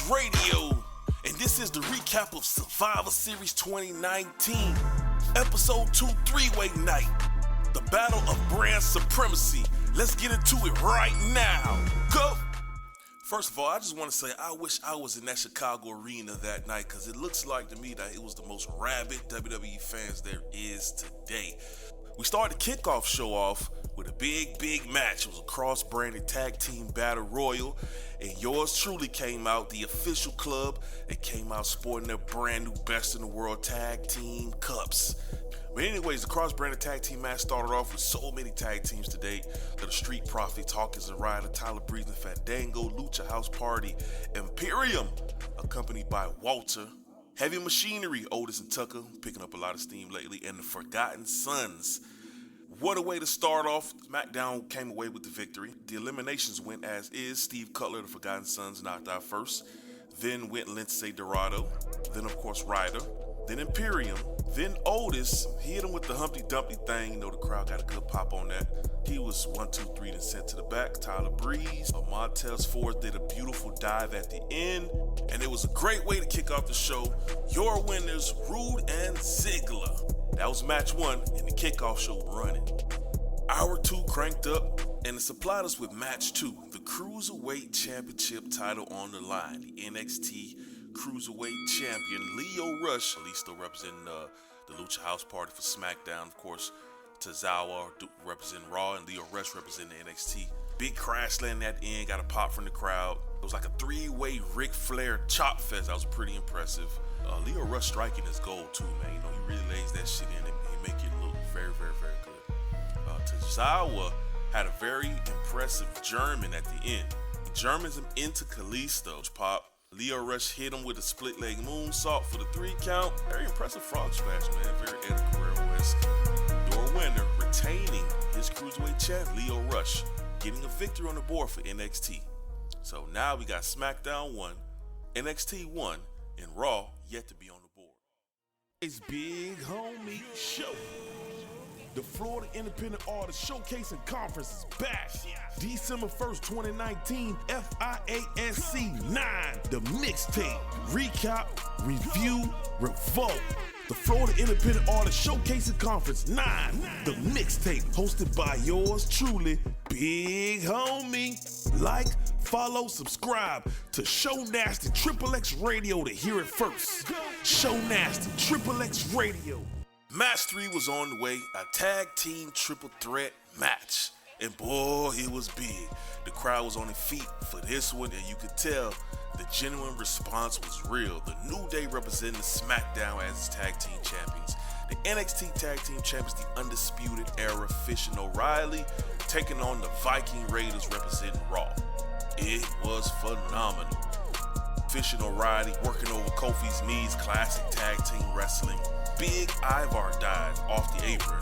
Radio, and this is the recap of Survivor Series 2019, Episode 2 Three-Way Night, the Battle of Brand Supremacy. Let's get into it right now. Go! First of all, I just want to say I wish I was in that Chicago arena that night because it looks like to me that it was the most rabid WWE fans there is today. We started the kickoff show off with a big match. It was a cross-branded tag team battle royal, and yours truly came out, the official club, and came out sporting their brand new Best in the World Tag Team Cups. But anyways, the cross-branded tag team match started off with so many tag teams to date that the Street Profits, Hawkins and Ryder, Tyler Breeze and Fandango, Lucha House Party, Imperium, accompanied by Walter, Heavy Machinery, Otis and Tucker, picking up a lot of steam lately, and the Forgotten Sons. What a way to start off. Smackdown came away with the victory. The eliminations went as is. Steve Cutler, the Forgotten Sons, knocked out first. Then went Lindsay Dorado. Then, of course, Ryder. Then Imperium. Then Otis. He hit him with the Humpty Dumpty thing. You know, the crowd got a good pop on that. He was 1, 2, 3 and sent to the back. Tyler Breeze. Montez Ford did a beautiful dive at the end. And it was a great way to kick off the show. Your winners, Rude and Ziggler. That was match 1 and the kickoff show running. Hour 2 cranked up and it supplied us with match 2, the Cruiserweight Championship title on the line. The NXT Cruiserweight Champion Lio Rush, at least still representing the Lucha House Party for SmackDown, of course. Tozawa representing Raw and Lio Rush representing NXT. Big crash landing at the end, got a pop from the crowd. It was like a 3-way Ric Flair chop fest. That was pretty impressive. Lio Rush striking his goal too, man. You know, he really lays that shit in and he make it look very good. Tozawa had a very impressive German at the end. He Germans him into Kalisto. Pop. Lio Rush hit him with a split leg moonsault for the 3 count. Very impressive frog splash, man. Very Eddie Guerrero-esque. Your winner, retaining his Cruiserweight champ, Lio Rush, getting a victory on the board for NXT. So now we got SmackDown 1, NXT 1, and Raw yet to be on the board. It's Big Homie Show. The Florida Independent Artist Showcasing Conference is back. December 1st, 2019, FIASC 9, the mixtape, recap, review, revolt. The Florida Independent Artist Showcasing Conference 9, the mixtape, hosted by yours truly, Big Homie. Like, follow, subscribe to Show Nasty XXX Radio to hear it first. Show Nasty XXX Radio. Match 3 was on the way, a tag team triple threat match. And boy, it was big. The crowd was on their feet for this one, and you could tell the genuine response was real. The New Day representing SmackDown as its tag team champions. The NXT tag team champions, the Undisputed Era, Fish and O'Reilly, taking on the Viking Raiders representing Raw. It was phenomenal. Fish and O'Reilly working over Kofi's knees, classic tag team wrestling. Big Ivar died off the apron.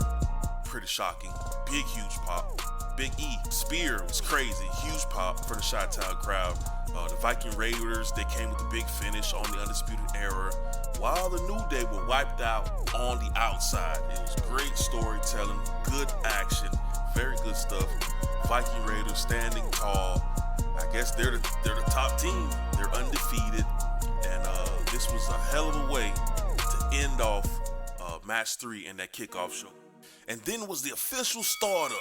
Pretty shocking. Big, huge pop. Big E, spear was crazy. Huge pop for the Chi-Town crowd. The Viking Raiders, they came with a big finish on the Undisputed Era, while the New Day were wiped out on the outside. It was great storytelling, good action, very good stuff. Viking Raiders standing tall. I guess they're the top team. They're undefeated, and this was a hell of a way to end off match 3 in that kickoff show. And then was the official startup.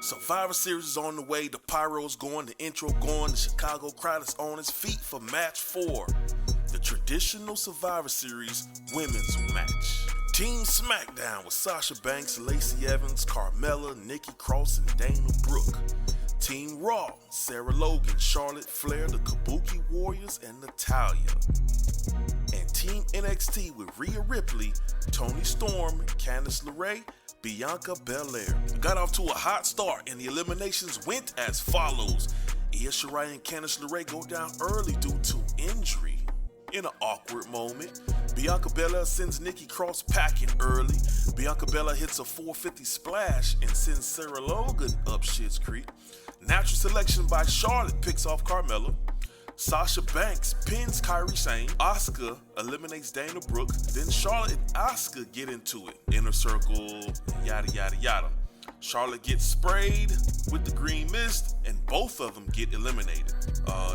Survivor Series is on the way, the pyro's going, the intro going, the Chicago crowd is on its feet for match 4. The traditional Survivor Series women's match. Team SmackDown with Sasha Banks, Lacey Evans, Carmella, Nikki Cross, and Dana Brooke. Team Raw, Sarah Logan, Charlotte Flair, the Kabuki Warriors, and Natalya. And Team NXT with Rhea Ripley, Toni Storm, Candice LeRae, Bianca Belair. Got off to a hot start and the eliminations went as follows. Io Shirai and Candice LeRae go down early due to injury. In an awkward moment, Bianca Belair sends Nikki Cross packing early. Bianca Belair hits a 450 splash and sends Sarah Logan up Schitt's Creek. Natural selection by Charlotte picks off Carmella. Sasha Banks pins Kairi Sane. Asuka eliminates Dana Brooke. Then Charlotte and Asuka get into it. Inner circle, yada, yada, yada. Charlotte gets sprayed. with the green mist, and both of them get eliminated.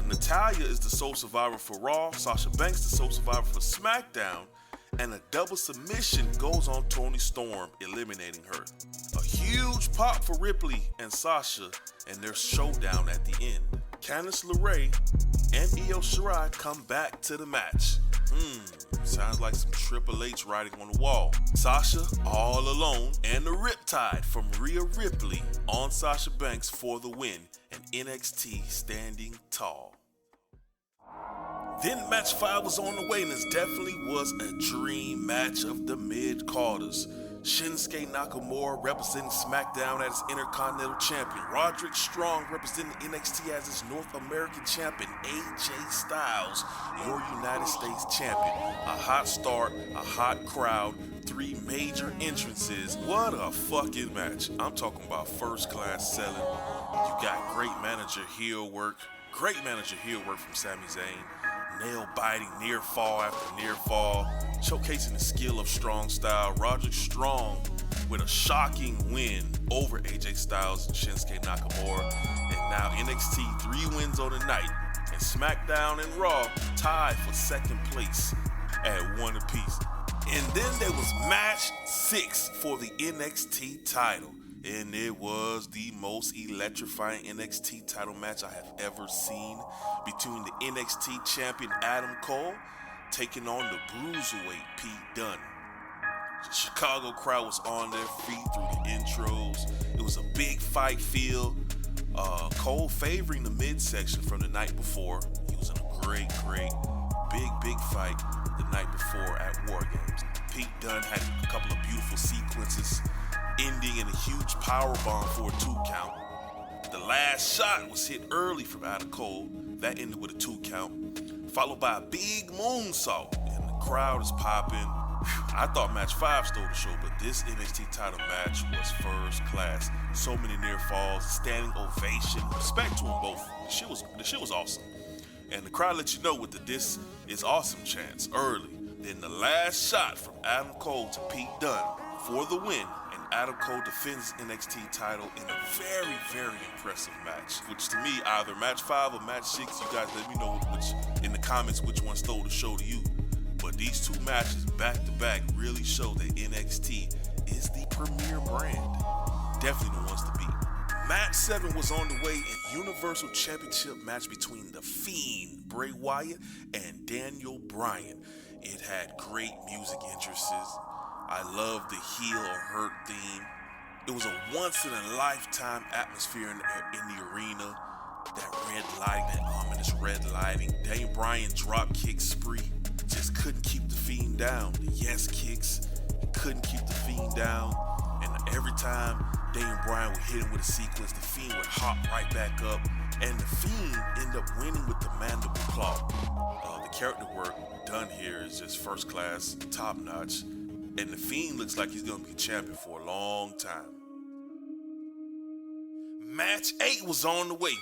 Natalya is the sole survivor for Raw, Sasha Banks the sole survivor for SmackDown, and a double submission goes on Toni Storm, eliminating her. A huge pop for Ripley and Sasha and their showdown at the end. Candice LeRae and Io Shirai come back to the match. Sounds like some Triple H writing on the wall. Sasha all alone, and the Riptide from Rhea Ripley on Sasha Banks for the win, and NXT standing tall. Then match 5 was on the way, and this definitely was a dream match of the mid-carders. Shinsuke Nakamura representing SmackDown as Intercontinental Champion. Roderick Strong representing NXT as his North American Champion. AJ Styles, your United States Champion. A hot start, a hot crowd, 3 major entrances. What a fucking match. I'm talking about first class selling. You got great manager heel work. Great manager heel work from Sami Zayn. Nail-biting near fall after near fall, showcasing the skill of Strong Style. Roderick Strong with a shocking win over AJ Styles and Shinsuke Nakamura. And now NXT 3 wins on the night, and SmackDown and Raw tied for second place at 1 apiece. And then there was match 6 for the NXT title. And it was the most electrifying NXT title match I have ever seen, between the NXT champion Adam Cole taking on the Bruiserweight Pete Dunne. The Chicago crowd was on their feet through the intros. It was a big fight feel. Cole favoring the midsection from the night before. He was in a great, big fight the night before at War Games. Pete Dunne had a couple of beautiful sequences, ending in a huge powerbomb for a 2 count. The last shot was hit early from Adam Cole. That ended with a 2 count, followed by a big moonsault, and the crowd is popping. I thought match 5 stole the show, but this NXT title match was first class. So many near falls, standing ovation, respect to them both. The shit was awesome. And the crowd let you know with the "this is awesome" chants early. Then the last shot from Adam Cole to Pete Dunne for the win. Adam Cole defends NXT title in a very impressive match, which to me, either match 5 or match 6, you guys let me know in the comments which one stole the show to you. But these 2 matches back to back really show that NXT is the premier brand. Definitely the ones to beat. Match 7 was on the way, in Universal Championship match between The Fiend, Bray Wyatt, and Daniel Bryan. It had great music entrances. I love the heel or hurt theme. It was a once-in-a-lifetime atmosphere in the arena. That red lighting, that ominous red lighting. Daniel Bryan drop kick spree. Just couldn't keep the Fiend down. The yes kicks, couldn't keep the Fiend down. And every time Daniel Bryan would hit him with a sequence, the Fiend would hop right back up. And the Fiend ended up winning with the mandible claw. The character work done here is just first class, top notch. And the Fiend looks like he's going to be champion for a long time. Match 8 was on the way.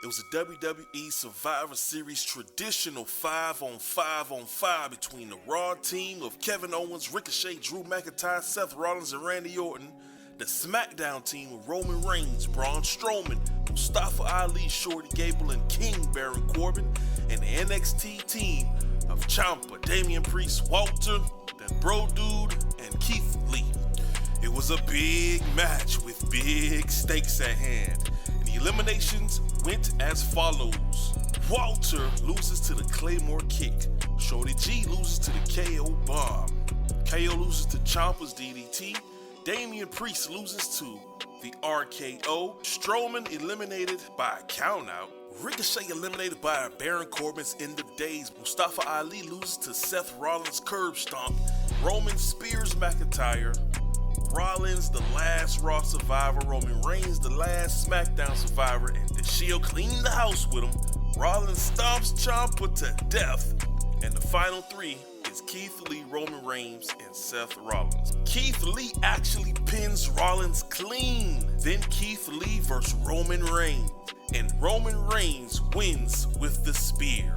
It was a WWE Survivor Series traditional 5-on-5-on-5 between the Raw team of Kevin Owens, Ricochet, Drew McIntyre, Seth Rollins, and Randy Orton, the SmackDown team of Roman Reigns, Braun Strowman, Mustafa Ali, Shorty Gable, and King Baron Corbin, and the NXT team of Ciampa, Damian Priest, Walter, that Bro Dude, and Keith Lee. It was a big match with big stakes at hand. And the eliminations went as follows. Walter loses to the Claymore Kick. Shorty G loses to the KO Bomb. KO loses to Ciampa's DDT. Damian Priest loses to the RKO. Strowman eliminated by a countout. Ricochet eliminated by Baron Corbin's End of Days. Mustafa Ali loses to Seth Rollins' Curb Stomp. Roman spears McIntyre. Rollins, the last Raw survivor. Roman Reigns, the last SmackDown survivor. And the Shield cleaned the house with him. Rollins stomps Ciampa to death. And the final 3 is Keith Lee, Roman Reigns, and Seth Rollins. Keith Lee actually pins Rollins clean. Then Keith Lee versus Roman Reigns. And Roman Reigns wins with the spear.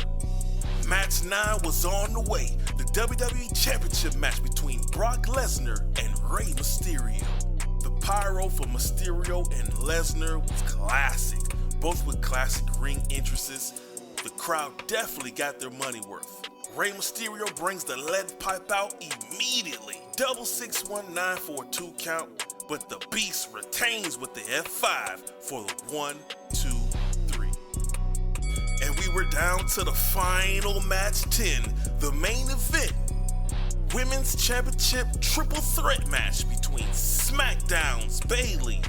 Match 9 was on the way. The WWE Championship match between Brock Lesnar and Rey Mysterio. The pyro for Mysterio and Lesnar was classic, both with classic ring entrances. The crowd definitely got their money worth. Rey Mysterio brings the lead pipe out immediately. Double 619 for a 2 count, but the Beast retains with the F5 for the 1, 2, 3. And we were down to the final match 10, the main event. Women's Championship triple threat match between Smackdown's Bayley,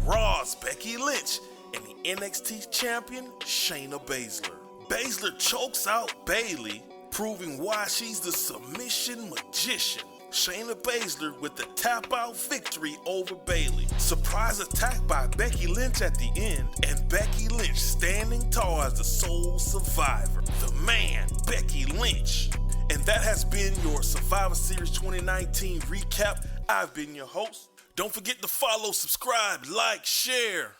Raw's Becky Lynch, and the NXT champion Shayna Baszler. Baszler chokes out Bayley, proving why she's the submission magician. Shayna Baszler with the tap-out victory over Bayley. Surprise attack by Becky Lynch at the end, and Becky Lynch standing tall as the sole survivor. The man, Becky Lynch. And that has been your Survivor Series 2019 recap. I've been your host. Don't forget to follow, subscribe, like, share.